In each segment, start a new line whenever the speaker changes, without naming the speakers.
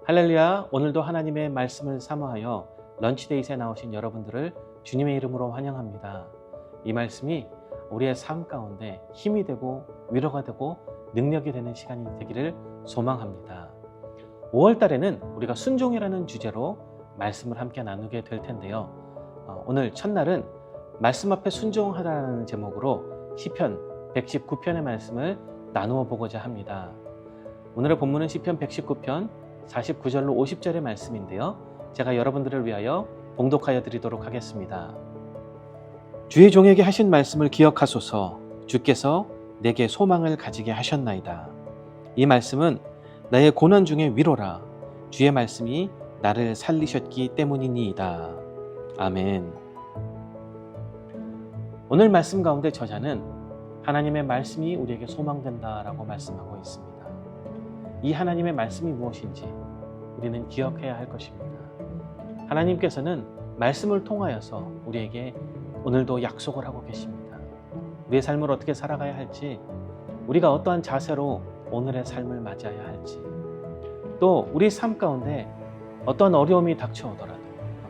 할렐루야. 오늘도 하나님의 말씀을 사모하여 런치데이트에 나오신 여러분들을 주님의 이름으로 환영합니다. 이 말씀이 우리의 삶 가운데 힘이 되고 위로가 되고 능력이 되는 시간이 되기를 소망합니다. 5월 달에는 우리가 순종이라는 주제로 말씀을 함께 나누게 될 텐데요. 오늘 첫날은 말씀 앞에 순종하라는 제목으로 시편 119편의 말씀을 나누어 보고자 합니다. 오늘의 본문은 시편 119편 49절로 50절의 말씀인데요. 제가 여러분들을 위하여 봉독하여 드리도록 하겠습니다. 주의 종에게 하신 말씀을 기억하소서. 주께서 내게 소망을 가지게 하셨나이다. 이 말씀은 나의 고난 중에 위로라. 주의 말씀이 나를 살리셨기 때문이니이다. 아멘. 오늘 말씀 가운데 저자는 하나님의 말씀이 우리에게 소망된다라고 말씀하고 있습니다. 이 하나님의 말씀이 무엇인지 우리는 기억해야 할 것입니다. 하나님께서는 말씀을 통하여서 우리에게 오늘도 약속을 하고 계십니다. 우리의 삶을 어떻게 살아가야 할지, 우리가 어떠한 자세로 오늘의 삶을 맞이해야 할지, 또 우리 삶 가운데 어떤 어려움이 닥쳐오더라도,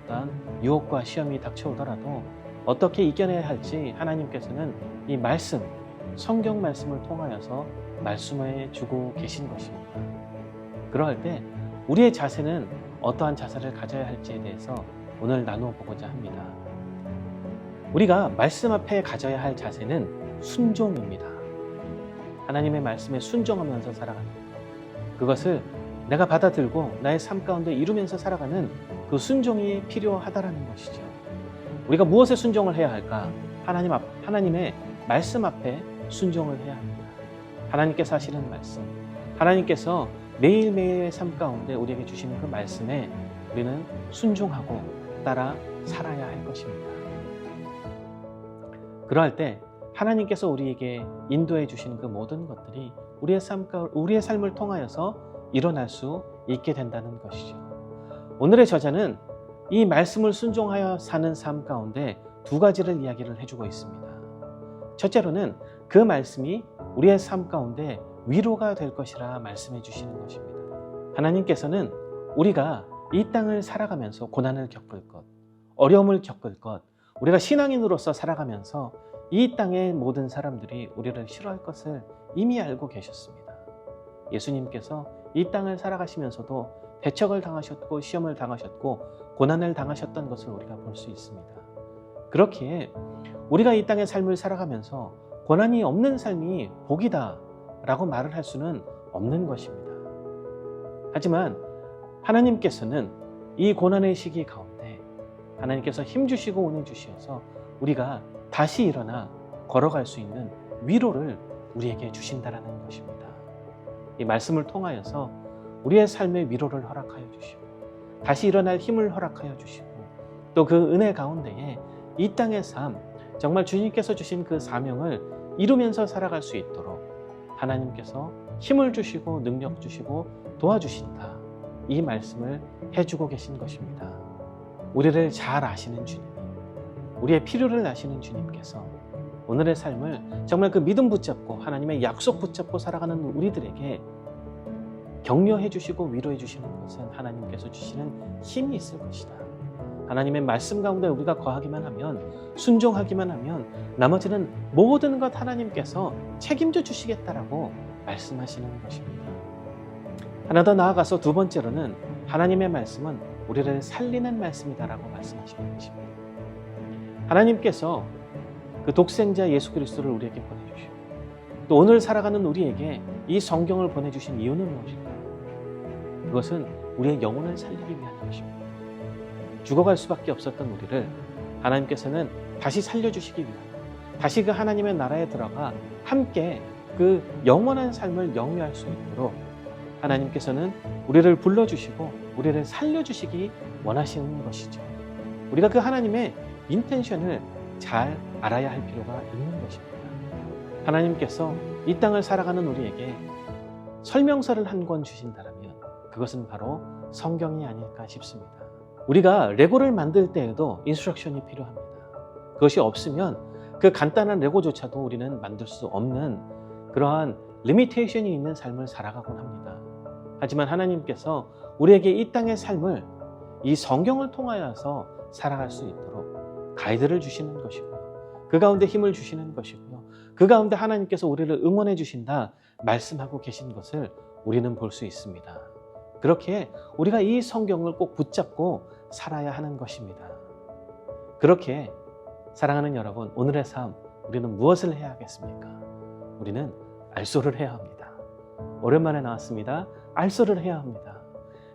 어떤 유혹과 시험이 닥쳐오더라도 어떻게 이겨내야 할지 하나님께서는 이 말씀, 성경 말씀을 통하여서 말씀해 주고 계신 것입니다. 그러할 때 우리의 자세는 어떠한 자세를 가져야 할지에 대해서 오늘 나누어 보고자 합니다. 우리가 말씀 앞에 가져야 할 자세는 순종입니다. 하나님의 말씀에 순종하면서 살아가는 것. 그것을 내가 받아들고 나의 삶 가운데 이루면서 살아가는 그 순종이 필요하다라는 것이죠. 우리가 무엇에 순종을 해야 할까? 하나님의 말씀 앞에 순종을 해야 합니다. 하나님께서 하시는 말씀, 하나님께서 매일매일의 삶 가운데 우리에게 주시는 그 말씀에 우리는 순종하고 따라 살아야 할 것입니다. 그러할 때 하나님께서 우리에게 인도해 주시는 그 모든 것들이 우리의 삶을 통하여서 일어날 수 있게 된다는 것이죠. 오늘의 저자는 이 말씀을 순종하여 사는 삶 가운데 두 가지를 이야기를 해주고 있습니다. 첫째로는 그 말씀이 우리의 삶 가운데 위로가 될 것이라 말씀해 주시는 것입니다. 하나님께서는 우리가 이 땅을 살아가면서 고난을 겪을 것, 어려움을 겪을 것, 우리가 신앙인으로서 살아가면서 이 땅의 모든 사람들이 우리를 싫어할 것을 이미 알고 계셨습니다. 예수님께서 이 땅을 살아가시면서도 대적을 당하셨고 시험을 당하셨고 고난을 당하셨던 것을 우리가 볼 수 있습니다. 그렇기에 우리가 이 땅의 삶을 살아가면서 고난이 없는 삶이 복이다 라고 말을 할 수는 없는 것입니다. 하지만 하나님께서는 이 고난의 시기 가운데 하나님께서 힘주시고 은혜 주시어서 우리가 다시 일어나 걸어갈 수 있는 위로를 우리에게 주신다라는 것입니다. 이 말씀을 통하여서 우리의 삶의 위로를 허락하여 주시고 다시 일어날 힘을 허락하여 주시고 또 그 은혜 가운데에 이 땅의 삶, 정말 주님께서 주신 그 사명을 이루면서 살아갈 수 있도록 하나님께서 힘을 주시고 능력 주시고 도와주신다. 이 말씀을 해주고 계신 것입니다. 우리를 잘 아시는 주님, 우리의 필요를 아시는 주님께서 오늘의 삶을 정말 그 믿음 붙잡고 하나님의 약속 붙잡고 살아가는 우리들에게 격려해 주시고 위로해 주시는 것은 하나님께서 주시는 힘이 있을 것이다. 하나님의 말씀 가운데 우리가 거하기만 하면, 순종하기만 하면 나머지는 모든 것 하나님께서 책임져 주시겠다라고 말씀하시는 것입니다. 하나 더 나아가서 두 번째로는 하나님의 말씀은 우리를 살리는 말씀이다라고 말씀하시는 것입니다. 하나님께서 그 독생자 예수 그리스도를 우리에게 보내주시고 또 오늘 살아가는 우리에게 이 성경을 보내주신 이유는 무엇일까요? 그것은 우리의 영혼을 살리기 위한 것입니다. 죽어갈 수밖에 없었던 우리를 하나님께서는 다시 살려주시기 위하여 다시 그 하나님의 나라에 들어가 함께 그 영원한 삶을 영위할 수 있도록 하나님께서는 우리를 불러주시고 우리를 살려주시기 원하시는 것이죠. 우리가 그 하나님의 인텐션을 잘 알아야 할 필요가 있는 것입니다. 하나님께서 이 땅을 살아가는 우리에게 설명서를 한 권 주신다면 그것은 바로 성경이 아닐까 싶습니다. 우리가 레고를 만들 때에도 인스트럭션이 필요합니다. 그것이 없으면 그 간단한 레고조차도 우리는 만들 수 없는 그러한 리미테이션이 있는 삶을 살아가곤 합니다. 하지만 하나님께서 우리에게 이 땅의 삶을 이 성경을 통하여서 살아갈 수 있도록 가이드를 주시는 것이고요. 그 가운데 힘을 주시는 것이고요. 그 가운데 하나님께서 우리를 응원해 주신다 말씀하고 계신 것을 우리는 볼 수 있습니다. 그렇게 우리가 이 성경을 꼭 붙잡고 살아야 하는 것입니다. 그렇게 사랑하는 여러분, 오늘의 삶 우리는 무엇을 해야 하겠습니까? 우리는 알소를 해야 합니다. 오랜만에 나왔습니다. 알소를 해야 합니다.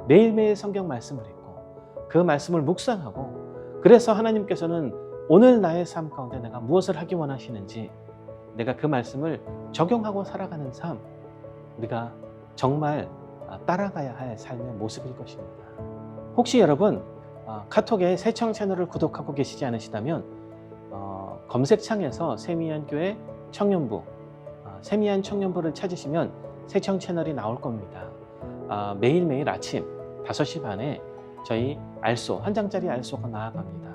매일매일 성경 말씀을 읽고 그 말씀을 묵상하고, 그래서 하나님께서는 오늘 나의 삶 가운데 내가 무엇을 하기 원하시는지 내가 그 말씀을 적용하고 살아가는 삶, 우리가 정말 따라가야 할 삶의 모습일 것입니다. 혹시 여러분 카톡에 새청 채널을 구독하고 계시지 않으시다면 검색창에서 세미안교회 청년부, 세미안 청년부를 찾으시면 새청 채널이 나올 겁니다. 매일매일 아침 5시 반에 저희 알소, 한 장짜리 알소가 나아갑니다.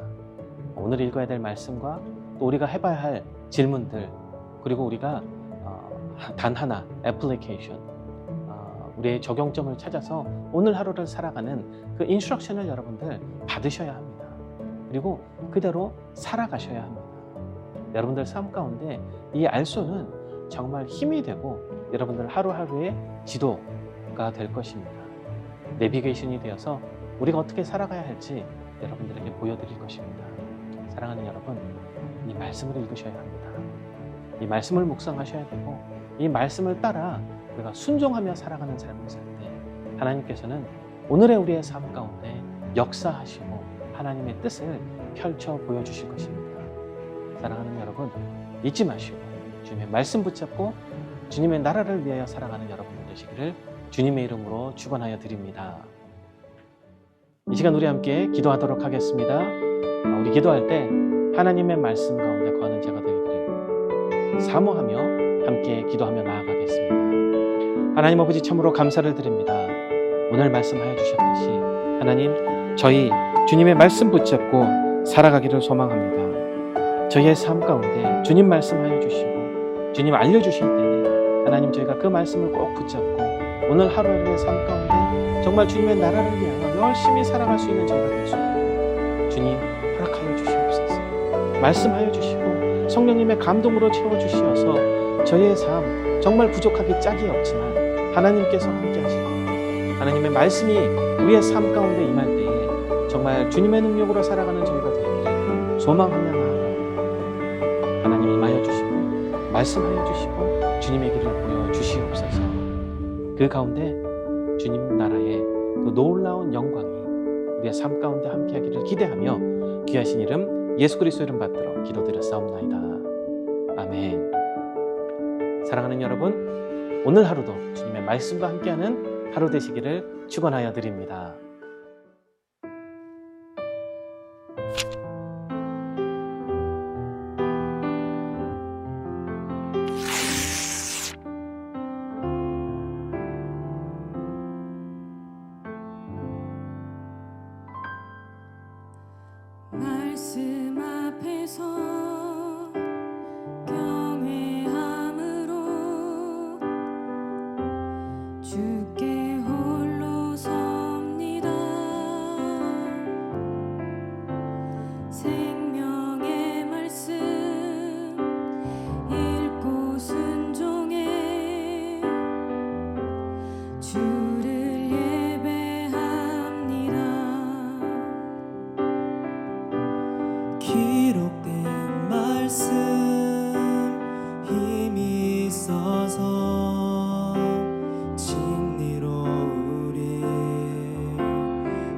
오늘 읽어야 될 말씀과 또 우리가 해봐야 할 질문들, 그리고 우리가 단 하나 애플리케이션, 우리의 적용점을 찾아서 오늘 하루를 살아가는 그 인스트럭션을 여러분들 받으셔야 합니다. 그리고 그대로 살아가셔야 합니다. 여러분들 삶 가운데 이 알소는 정말 힘이 되고 여러분들 하루하루의 지도가 될 것입니다. 내비게이션이 되어서 우리가 어떻게 살아가야 할지 여러분들에게 보여드릴 것입니다. 사랑하는 여러분, 이 말씀을 읽으셔야 합니다. 이 말씀을 묵상하셔야 되고, 이 말씀을 따라 우리가 순종하며 살아가는 삶을 살 때 하나님께서는 오늘의 우리의 삶 가운데 역사하시고 하나님의 뜻을 펼쳐 보여주실 것입니다. 사랑하는 여러분, 잊지 마시고 주님의 말씀 붙잡고 주님의 나라를 위하여 살아가는 여러분들 되시기를 주님의 이름으로 축원하여 드립니다. 이 시간 우리 함께 기도하도록 하겠습니다. 우리 기도할 때 하나님의 말씀 가운데 거하는 제가 되기를 사모하며 함께 기도하며 나아가겠습니다. 하나님 아버지, 참으로 감사를 드립니다. 오늘 말씀하여 주셨듯이 하나님, 저희 주님의 말씀 붙잡고 살아가기를 소망합니다. 저희의 삶 가운데 주님 말씀하여 주시고 주님 알려주실 때에 하나님, 저희가 그 말씀을 꼭 붙잡고 오늘 하루하루의 삶 가운데 정말 주님의 나라를 위하여 열심히 살아갈 수 있는 저희가 될 수 있도록 주님 허락하여 주시옵소서. 말씀하여 주시고 성령님의 감동으로 채워주시어서 저희의 삶 정말 부족하기 짝이 없지만 하나님께서 함께 하시고 하나님의 말씀이 우리의 삶 가운데 임할 때에 정말 주님의 능력으로 살아가는 저희가 되기를 소망하며 나아갑니다. 하나님 임하여 주시고 말씀하여 주시고 주님의 길을 보여주시옵소서. 그 가운데 주님 나라의 그 놀라운 영광이 우리의 삶 가운데 함께하기를 기대하며 귀하신 이름 예수 그리스도 이름 받들어 기도드렸사옵나이다. 아멘. 사랑하는 여러분, 오늘 하루도 주님의 말씀과 함께하는 하루 되시기를 축원하여 드립니다.
말씀 앞에서 경외함으로 주께 홀로 섭니다. 생명의 말씀 읽고 순종해 주를 예배합니다.
기록된 말씀 힘이 있어서 진리로 우리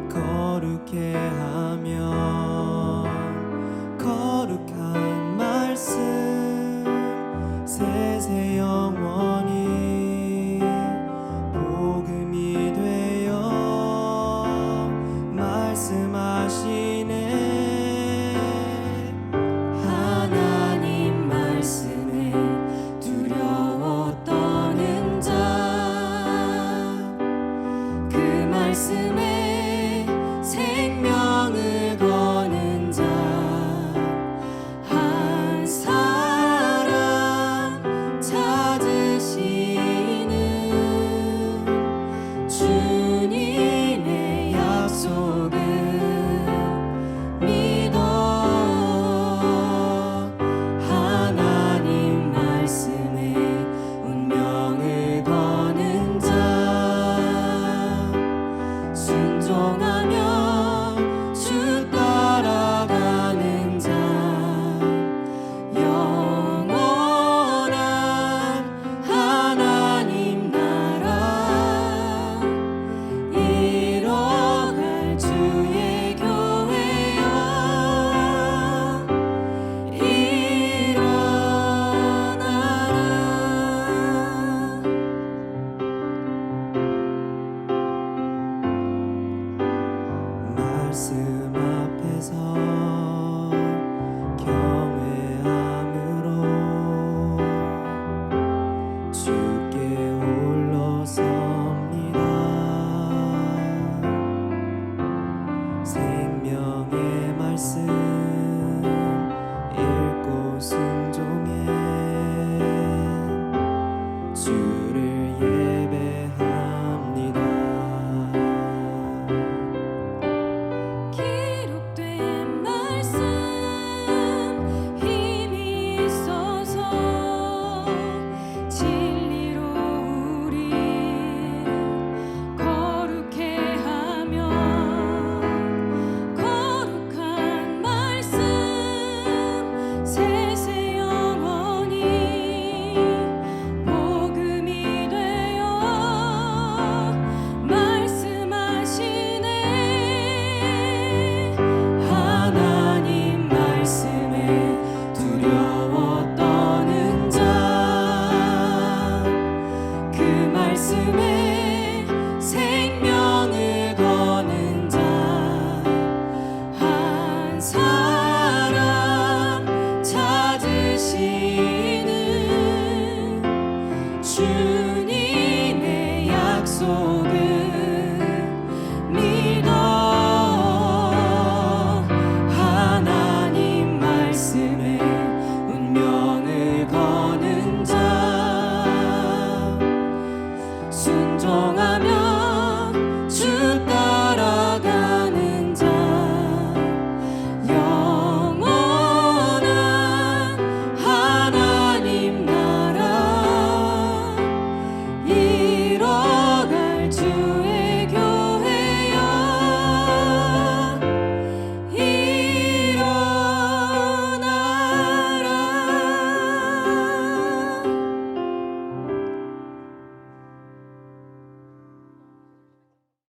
거룩해 하면
사랑